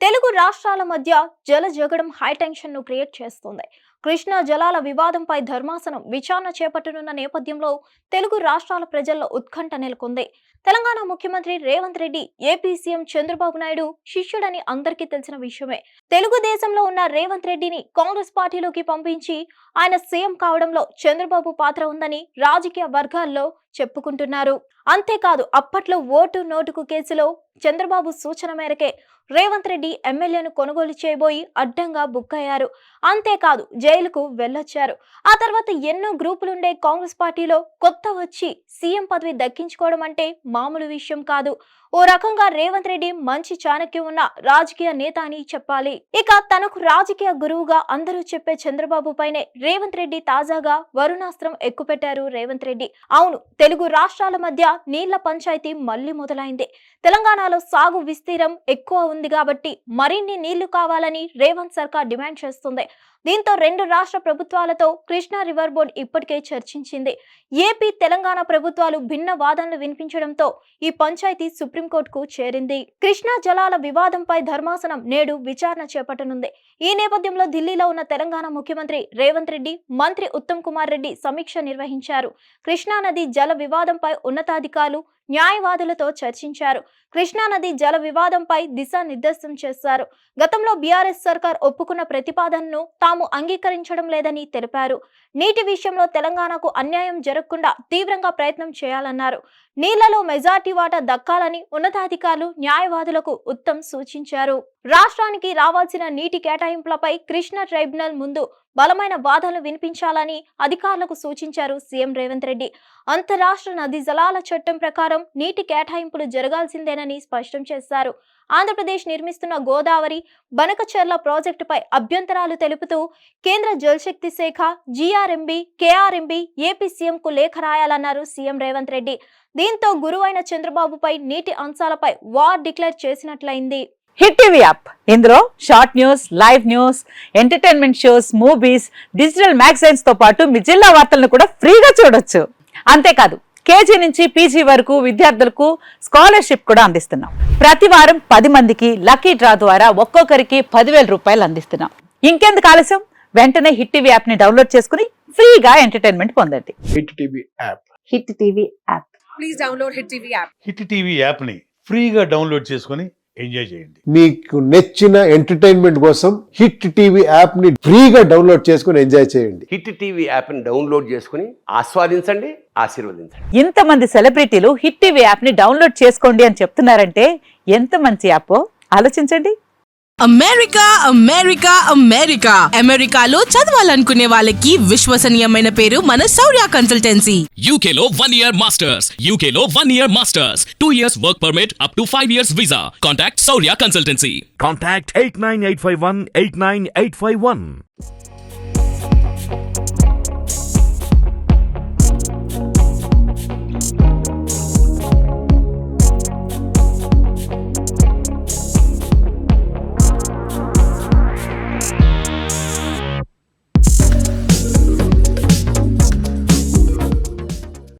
తెలుగు రాష్ట్రాల మధ్య జల జగడం హైటెన్షన్ ను క్రియేట్ చేస్తుంది. కృష్ణా జలాల వివాదంపై ధర్మాసనం విచారణ చేపట్టనున్న నేపథ్యంలో తెలుగు రాష్ట్రాల ప్రజల్లో ఉత్కంఠ నెలకొంది. తెలంగాణ ముఖ్యమంత్రి రేవంత్ రెడ్డి ఏపీ సీఎం చంద్రబాబు నాయుడు శిష్యుడని అందరికీ తెలిసిన విషయమే. తెలుగుదేశంలో ఉన్న రేవంత్ రెడ్డిని కాంగ్రెస్ పార్టీలోకి పంపించి ఆయన సీఎం కావడంలో చంద్రబాబు పాత్ర ఉందని రాజకీయ వర్గాల్లో చెప్పుకుంటున్నారు. అంతేకాదు, అప్పట్లో ఓటు నోటుకు కేసులో చంద్రబాబు సూచన మేరకే రేవంత్ రెడ్డి ఎమ్మెల్యేను కొనుగోలు చేయబోయి అడ్డంగా బుక్ అయ్యారు. అంతేకాదు, జైలుకు వెళ్ళొచ్చారు. ఆ తర్వాత ఎన్నో గ్రూపులుండే కాంగ్రెస్ పార్టీలో కొత్త వచ్చి సీఎం పదవి దక్కించుకోవడం అంటే మామూలు విషయం కాదు. ఓ రకంగా రేవంత్ రెడ్డి మంచి చాణక్యం ఉన్న రాజకీయ నేత అని చెప్పాలి. ఇక తనకు రాజకీయ గురువుగా అందరూ చెప్పే చంద్రబాబు పైనే రేవంత్ రెడ్డి తాజాగా వరుణాస్త్రం ఎక్కుపెట్టారు. రేవంత్ రెడ్డి అవును, తెలుగు రాష్ట్రాల మధ్య నీళ్ల పంచాయతీ మళ్లీ మొదలైంది. తెలంగాణలో సాగు విస్తీర్ణం ఎక్కువ ఉంది కాబట్టి మరిన్ని నీళ్లు కావాలని రేవంత్ సర్కార్ డిమాండ్ చేస్తుంది. దీంతో రెండు రాష్ట్ర ప్రభుత్వాలతో కృష్ణా రివర్ బోర్డు ఇప్పటికే చర్చించింది. ఏపీ తెలంగాణ ప్రభుత్వాలు భిన్న వాదనలు వినిపించడంతో ఈ పంచాయతీ సుప్రీంకోర్టుకు చేరింది. కృష్ణా జలాల వివాదంపై ధర్మాసనం నేడు విచారణ చేపట్టనుంది. ఈ నేపథ్యంలో ఢిల్లీలో ఉన్న తెలంగాణ ముఖ్యమంత్రి రేవంత్ రెడ్డి, మంత్రి ఉత్తమ్ కుమార్ రెడ్డి సమీక్ష నిర్వహించారు. కృష్ణా నది జల వివాదంపై ఉన్నతాధికారులు, న్యాయవాదులతో చర్చించారు. కృష్ణా నది జల వివాదంపై దిశానిర్దేశం చేశారు. గతంలో బీఆర్ఎస్ సర్కార్ ఒప్పుకున్న ప్రతిపాదనను తాము అంగీకరించడం లేదని తెలిపారు. నీటి విషయంలో తెలంగాణకు అన్యాయం జరగకుండా తీవ్రంగా ప్రయత్నం చేయాలన్నారు. నీళ్లలో మెజార్టీ వాటా దక్కాలని ఉన్నతాధికారులు, న్యాయవాదులకు ఉత్తమ్ సూచించారు. రాష్ట్రానికి రావాల్సిన నీటి కేటాయింపులపై కృష్ణా ట్రైబ్యునల్ ముందు బలమైన వాదనలు వినిపించాలని అధికారులకు సూచించారు సీఎం రేవంత్ రెడ్డి. అంతరాష్ట్ర నదీ జలాల చట్టం ప్రకారం నీటి కేటాయింపులు జరగాల్సిందేనని స్పష్టం చేశారు. ఆంధ్రప్రదేశ్ నిర్మిస్తున్న గోదావరి, బనకచెర్ల ప్రాజెక్టుపై అభ్యంతరాలు తెలుపుతూ కేంద్ర జలశక్తి శాఖ, జీఆర్ఎంబీ, కేఆర్ఎంబీ ఏపీ సీఎంకు లేఖ రాయాలన్నారు సీఎం రేవంత్ రెడ్డి. దీంతో గురువైన చంద్రబాబుపై నీటి అంశాలపై వార్ డిక్లేర్ చేసినట్లయింది. హిట్ టీవీ యాప్, ఇందులో short news, live news, entertainment shows, movies, digital magazines తో పాటు మీ జిల్లా వార్తలను కూడా ఫ్రీగా చూడొచ్చు. అంతేకాదు, కేజీ నుంచి పీజీ వరకు విద్యార్థులకు స్కాలర్షిప్ కూడా అందిస్తున్నాం. ప్రతి వారం 10 మందికి లక్కీ డ్రా ద్వారా ఒక్కొక్కరికి 10,000 రూపాయలు అందిస్తున్నాం. ఇంకెందుకు ఆలస్యం, వెంటనే హిట్ టీవీ యాప్ ని డౌన్లోడ్ చేసుకుని ఫ్రీగా ఎంటర్టైన్మెంట్ పొందండి. Hit TV app. Hit TV app. Please download hit TV app. Hit TV app ని ఫ్రీగా డౌన్లోడ్ చేసుకుని ఎంజాయ్ చేయండి. మీకు నచ్చిన ఎంటర్టైన్మెంట్ కోసం హిట్ టీవీ యాప్ ని ఫ్రీగా డౌన్లోడ్ చేసుకుని ఎంజాయ్ చేయండి. హిట్ టీవీ యాప్ ని డౌన్లోడ్ చేసుకుని ఆస్వాదించండి, ఆశీర్వదించండి. ఇంతమంది సెలబ్రిటీలు హిట్ టీవీ యాప్ ని డౌన్లోడ్ చేసుకోండి అని చెప్తున్నారంటే ఎంత మంచి యాప్ ఆలోచించండి. అమెరికా అమెరికా అమెరికా అమెరికాలో చదవాలనుకునే వాళ్ళకి విశ్వసనీయమైన పేరు మన శౌర్య కన్సల్టెన్సీ. UK లో 1 year masters, UK లో 1 year masters, 2 years work permit up to 5 years visa. Contact Saurya Consultancy. Contact 89851 89851.